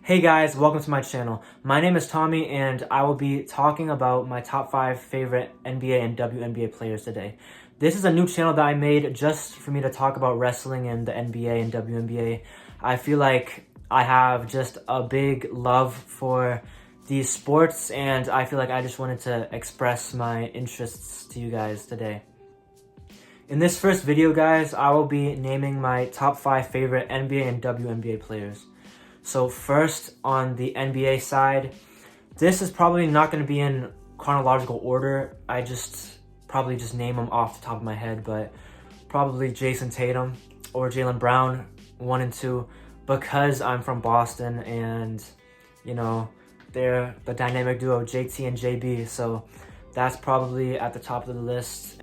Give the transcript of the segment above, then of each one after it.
Hey guys, welcome to my channel. My name is Tommy and I will be talking about my top 5 favorite NBA and WNBA players today. This is a new channel that I made just for me to talk about wrestling and the NBA and WNBA. I feel like I have just a big love for these sports and I feel like I just wanted to express my interests to you guys today. In this first video, guys, I will be naming my top 5 favorite NBA and WNBA players. So first, on the NBA side, this is probably not going to be in chronological order. I probably just name them off the top of my head, but probably Jason Tatum or Jaylen Brown, 1 and 2, because I'm from Boston and, you know, they're the dynamic duo JT and JB, so that's probably at the top of the list.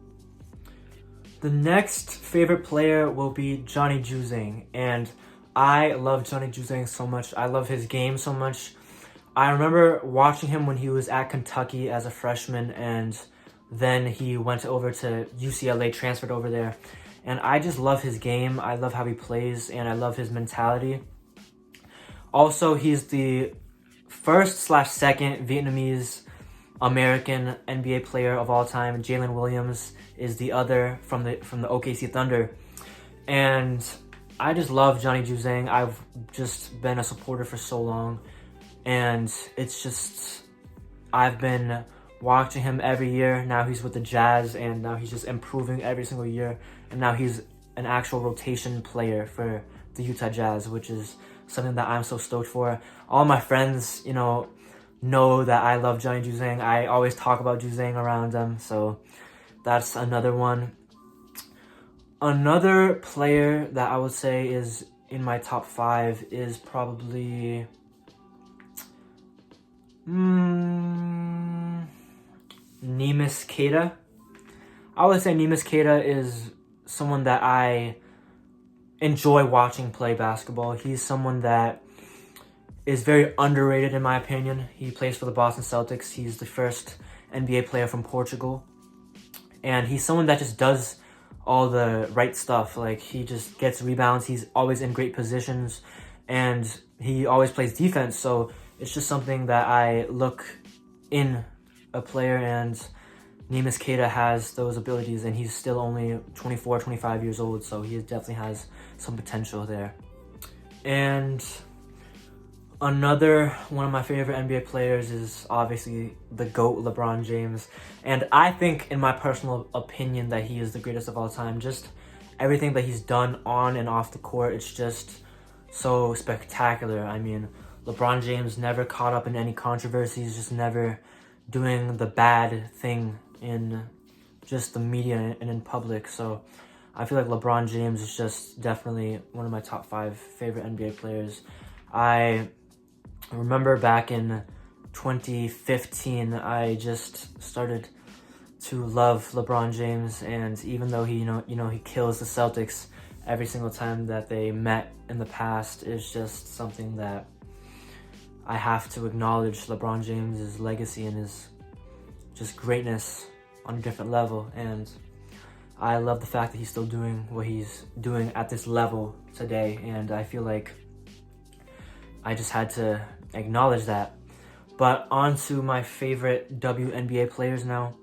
The next favorite player will be Johnny Juzang, and I love Johnny Juzang so much. I love his game so much. I remember watching him when he was at Kentucky as a freshman, and then he went over to UCLA, transferred over there. And I just love his game. I love how he plays, and I love his mentality. Also, he's the first/second Vietnamese American NBA player of all time. Jalen Williams is the other from the OKC Thunder. And I just love Johnny Juzang. I've just been a supporter for so long, and it's just, I've been watching him every year. Now he's with the Jazz, and now he's just improving every single year, and now he's an actual rotation player for the Utah Jazz, which is something that I'm so stoked for. All my friends, know that I love Johnny Juzang. I always talk about Juzang around them, so that's another one. Another player that I would say is in my top 5 is probably Neemias Queta. I would say Neemias Queta is someone that I enjoy watching play basketball. He's someone that is very underrated in my opinion. He plays for the Boston Celtics. He's the first NBA player from Portugal. And he's someone that just does all the right stuff. Like, he just gets rebounds. He's always in great positions, and he always plays defense. So it's just something that I look in a player, and Neemias Queta has those abilities, and he's still only 24, 25 years old. So he definitely has some potential there. And another one of my favorite NBA players is obviously the GOAT, LeBron James. And I think, in my personal opinion, that he is the greatest of all time. Just everything that he's done on and off the court, it's just so spectacular. I mean, LeBron James never caught up in any controversies, just never doing the bad thing in just the media and in public. So I feel like LeBron James is just definitely one of my top 5 favorite NBA players. I remember back in 2015, I just started to love LeBron James, and even though he, he kills the Celtics every single time that they met in the past, it's just something that I have to acknowledge. LeBron James' legacy and his just greatness on a different level, and I love the fact that he's still doing what he's doing at this level today, and I feel like I just had to acknowledge that. But on to my favorite WNBA players now.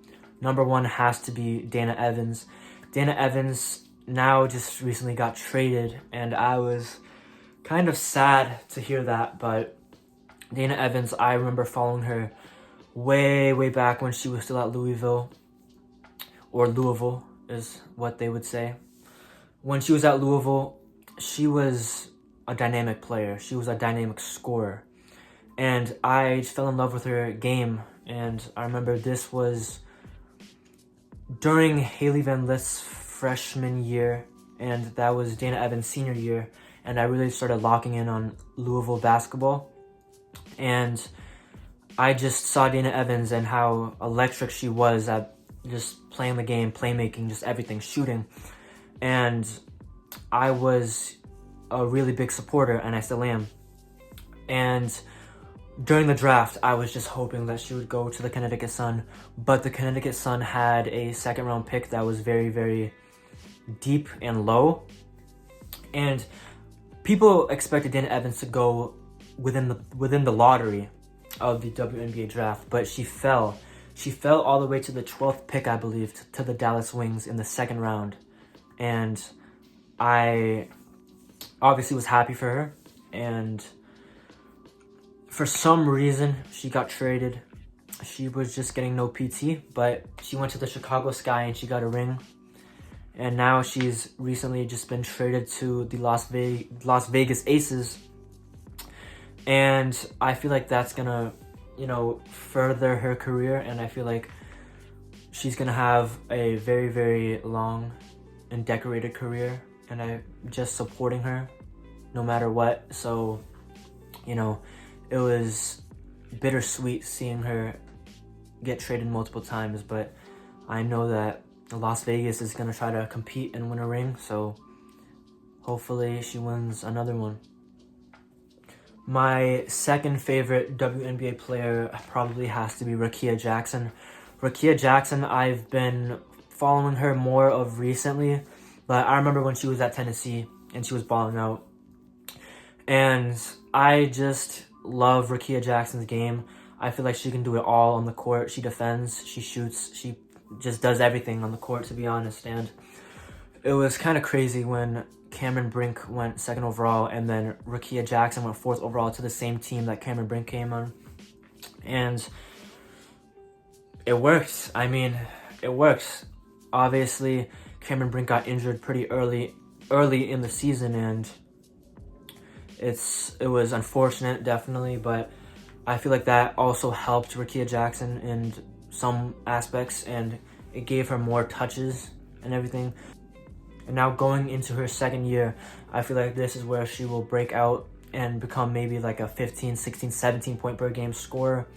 Number 1 has to be Dana Evans. Dana Evans now just recently got traded, and I was kind of sad to hear that. But Dana Evans, I remember following her way back when she was still at Louisville, or Louisville is what they would say. When she was at Louisville, she was a dynamic player. She was a dynamic scorer. And I fell in love with her game. And I remember this was during Hailey Van Lith's freshman year, and that was Dana Evans' senior year. And I really started locking in on Louisville basketball. And I just saw Dana Evans and how electric she was at just playing the game, playmaking, just everything, shooting. And I was a really big supporter, and I still am. And during the draft, I was just hoping that she would go to the Connecticut Sun, but the Connecticut Sun had a second-round pick that was very deep and low, and people expected Dana Evans to go within the lottery of the WNBA draft, but she fell. She fell all the way to the 12th pick, I believe, to the Dallas Wings in the second round. And I obviously was happy for her. And for some reason, she got traded. She was just getting no PT, but she went to the Chicago Sky and she got a ring. And now she's recently just been traded to the Las Vegas Aces. And I feel like that's gonna, further her career. And I feel like she's gonna have a very, very long and decorated career. And I'm just supporting her no matter what. So, it was bittersweet seeing her get traded multiple times. But I know that Las Vegas is going to try to compete and win a ring. So hopefully she wins another one. My second favorite WNBA player probably has to be Rickea Jackson. Rickea Jackson, I've been following her more of recently, but I remember when she was at Tennessee and she was balling out. And I just love Rickea Jackson's game. I feel like she can do it all on the court. She defends, she shoots, she just does everything on the court, to be honest. And it was kind of crazy when Cameron Brink went second overall and then Rickea Jackson went fourth overall to the same team that Cameron Brink came on. And it worked. I mean, it worked. Obviously, Cameron Brink got injured pretty early in the season, and it was unfortunate, definitely, but I feel like that also helped Rickea Jackson in some aspects, and it gave her more touches and everything. And now going into her second year, I feel like this is where she will break out and become maybe like a 15, 16, 17 point per game scorer.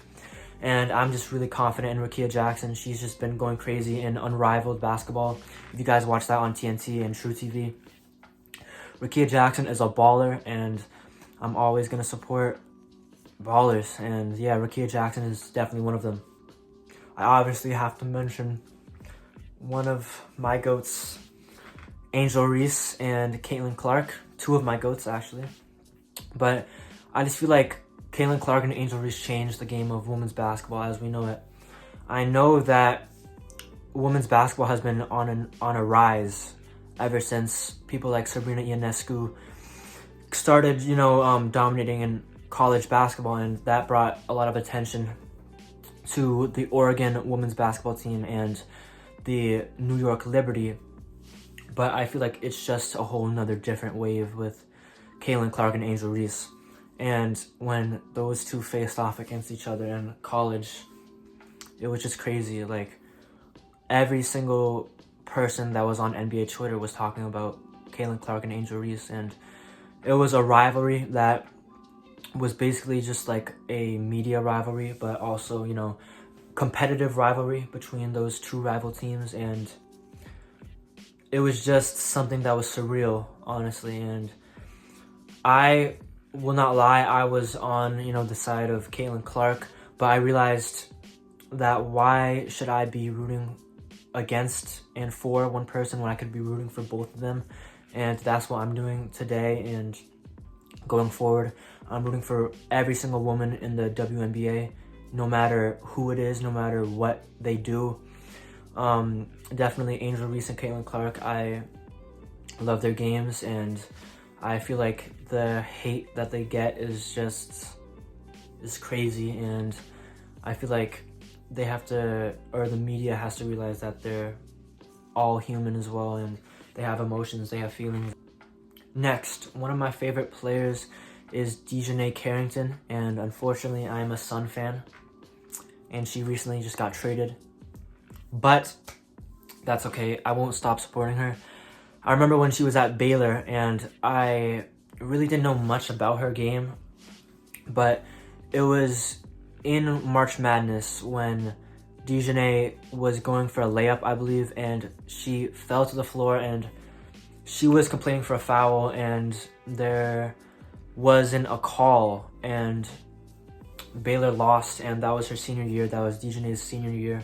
And I'm just really confident in Rickea Jackson. She's just been going crazy in Unrivaled Basketball. If you guys watch that on TNT and True TV. Rickea Jackson is a baller, and I'm always going to support ballers. And yeah, Rickea Jackson is definitely one of them. I obviously have to mention one of my GOATs, Angel Reese and Caitlin Clark. Two of my GOATs, actually. But I just feel like Caitlin Clark and Angel Reese changed the game of women's basketball as we know it. I know that women's basketball has been on a rise ever since people like Sabrina Ionescu started, dominating in college basketball, and that brought a lot of attention to the Oregon women's basketball team and the New York Liberty. But I feel like it's just a whole nother different wave with Caitlin Clark and Angel Reese. And when those two faced off against each other in college, it was just crazy. Like, every single person that was on NBA Twitter was talking about Caitlin Clark and Angel Reese. And it was a rivalry that was basically just like a media rivalry, but also, competitive rivalry between those two rival teams. And it was just something that was surreal, honestly. And I will not lie, I was on, the side of Caitlin Clark, but I realized that why should I be rooting against and for one person when I could be rooting for both of them? And that's what I'm doing today and going forward. I'm rooting for every single woman in the WNBA, no matter who it is, no matter what they do. Definitely Angel Reese and Caitlin Clark, I love their games, and I feel like the hate that they get is crazy, and I feel like the media has to realize that they're all human as well, and they have emotions, they have feelings. Next, one of my favorite players is Dejanay Carrington, and unfortunately I'm a Sun fan, and she recently just got traded. But that's okay, I won't stop supporting her. I remember when she was at Baylor, and I really didn't know much about her game, but it was in March Madness when Dejanay was going for a layup, I believe, and she fell to the floor, and she was complaining for a foul, and there wasn't a call, and Baylor lost, and that was her senior year. That was Dejanay's senior year.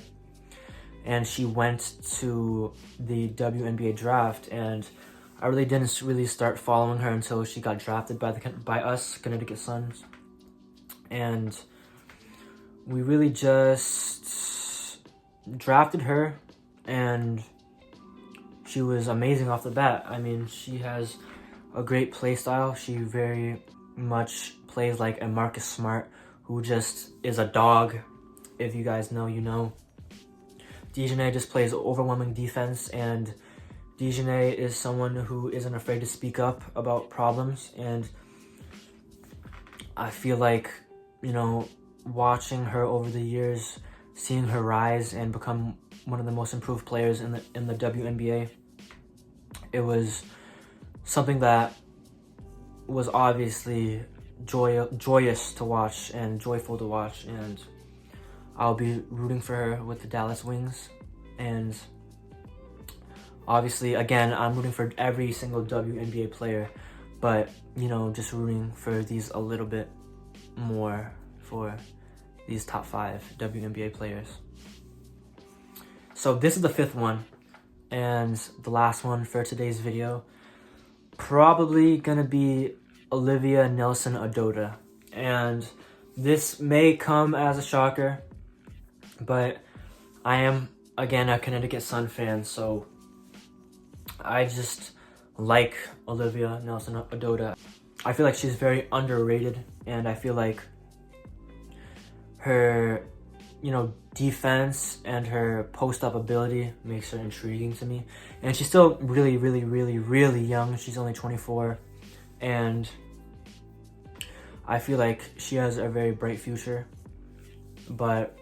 And she went to the WNBA draft, and I really didn't start following her until she got drafted by us, Connecticut Suns. and we really just drafted her, and she was amazing off the bat. I mean, she has a great play style. She very much plays like a Marcus Smart, who just is a dog. If you guys know, you know. DiJonai just plays overwhelming defense, and DiJonai is someone who isn't afraid to speak up about problems, and I feel like, you know, watching her over the years, seeing her rise and become one of the most improved players in the WNBA, it was something that was obviously joyous to watch and joyful to watch, and I'll be rooting for her with the Dallas Wings. And obviously, again, I'm rooting for every single WNBA player, but, you know, just rooting for these a little bit more for these top 5 WNBA players. So this is the 5th one, and the last one for today's video. Probably gonna be Olivia Nelson-Ododa. And this may come as a shocker, but I am, again, a Connecticut Sun fan, so I just like Olivia Nelson-Ododa. I feel like she's very underrated, and I feel like her, you know, defense and her post-up ability makes her intriguing to me. And she's still really, really, really, really young. She's only 24, and I feel like she has a very bright future. But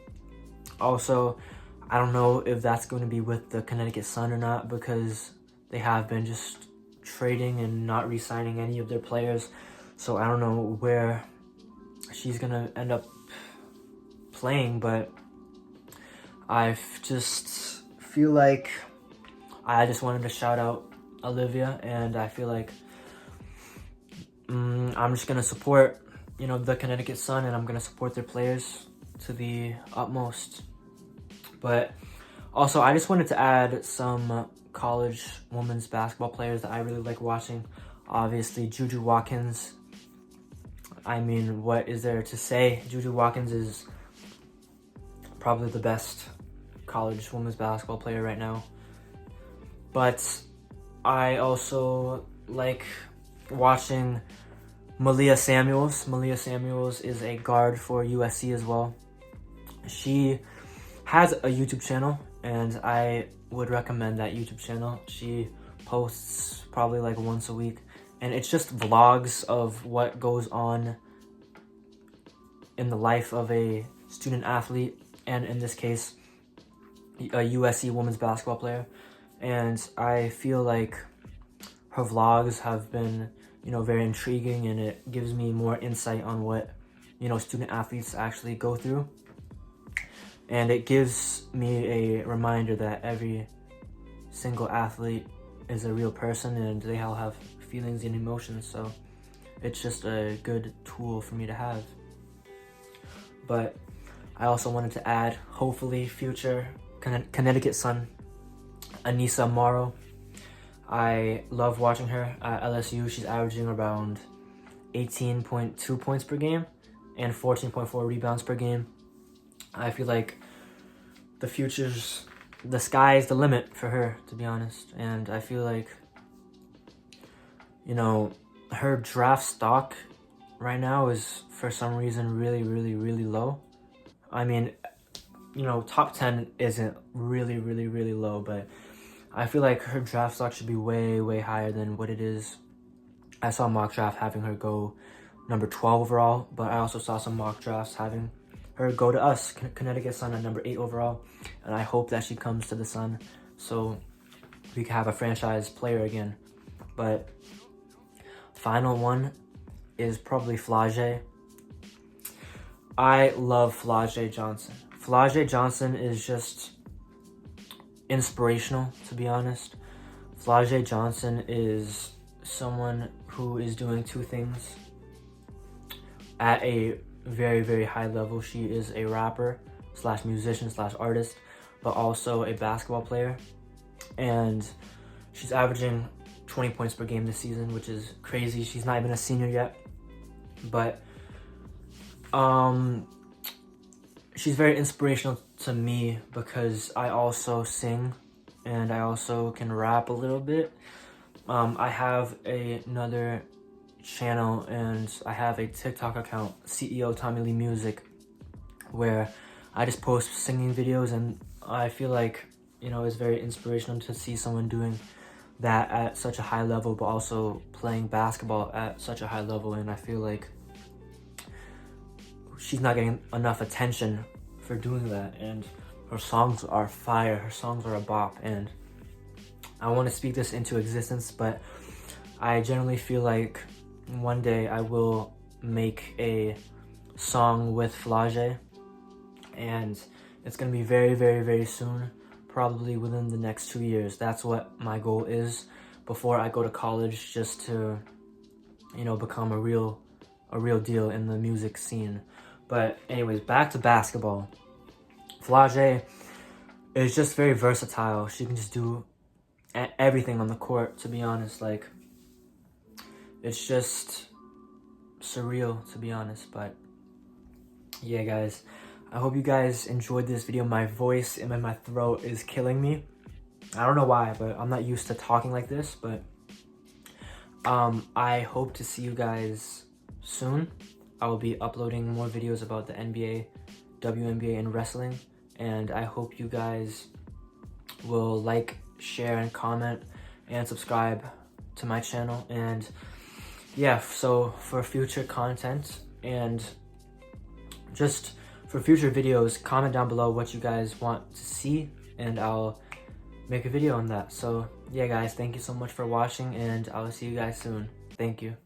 also, I don't know if that's going to be with the Connecticut Sun or not, because they have been just trading and not re-signing any of their players. So I don't know where she's going to end up playing, but I just feel like I just wanted to shout out Olivia, and I feel like I'm just going to support, you know, the Connecticut Sun, and I'm going to support their players to the utmost. But also, I just wanted to add some college women's basketball players that I really like watching. Obviously, Juju Watkins. I mean, what is there to say? Juju Watkins is probably the best college women's basketball player right now. But I also like watching Malia Samuels. Malia Samuels is a guard for USC as well. She has a YouTube channel, and I would recommend that YouTube channel. She posts probably like once a week, and it's just vlogs of what goes on in the life of a student athlete, and in this case, a USC women's basketball player. And I feel like her vlogs have been, you know, very intriguing, and it gives me more insight on what, you know, student athletes actually go through. And it gives me a reminder that every single athlete is a real person, and they all have feelings and emotions. So it's just a good tool for me to have. But I also wanted to add, hopefully, future Connecticut Sun, Anissa Morrow. I love watching her at LSU. She's averaging around 18.2 points per game and 14.4 rebounds per game. I feel like the sky is the limit for her, to be honest. And I feel like, you know, her draft stock right now is, for some reason, really, really, really low. I mean, you know, top 10 isn't really, really, really low, but I feel like her draft stock should be way, way higher than what it is. I saw mock draft having her go number 12 overall, but I also saw some mock drafts having her go to us, Connecticut Sun, at number 8 overall. And I hope that she comes to the Sun so we can have a franchise player again. But final one is probably Flau'jae. I love Flau'jae Johnson. Flau'jae Johnson is just inspirational, to be honest. Flau'jae Johnson is someone who is doing two things at a very, very high level. She is a rapper slash musician slash artist, but also a basketball player. And she's averaging 20 points per game this season, which is crazy. She's not even a senior yet. But She's very inspirational to me because I also sing and I also can rap a little bit. I have another channel and I have a TikTok account, CEO Tommy Lee Music, where I just post singing videos, and I feel like, you know, it's very inspirational to see someone doing that at such a high level, but also playing basketball at such a high level. And I feel like she's not getting enough attention for doing that, and her songs are fire, her songs are a bop, and I want to speak this into existence. But I generally feel like one day I will make a song with Flage, and it's gonna be very, very, very soon, probably within the next 2 years. That's what my goal is before I go to college, just to, you know, become a real deal in the music scene. But anyways, back to basketball. Flage is just very versatile. She can just do everything on the court, to be honest. Like, it's just surreal, to be honest. But yeah, guys, I hope you guys enjoyed this video. My voice and my throat is killing me. I don't know why, but I'm not used to talking like this. But I hope to see you guys soon. I will be uploading more videos about the NBA, WNBA, and wrestling. And I hope you guys will like, share, and comment, and subscribe to my channel. And yeah, so for future content and just for future videos, comment down below what you guys want to see, and I'll make a video on that. So yeah, guys, thank you so much for watching, and I'll see you guys soon. Thank you.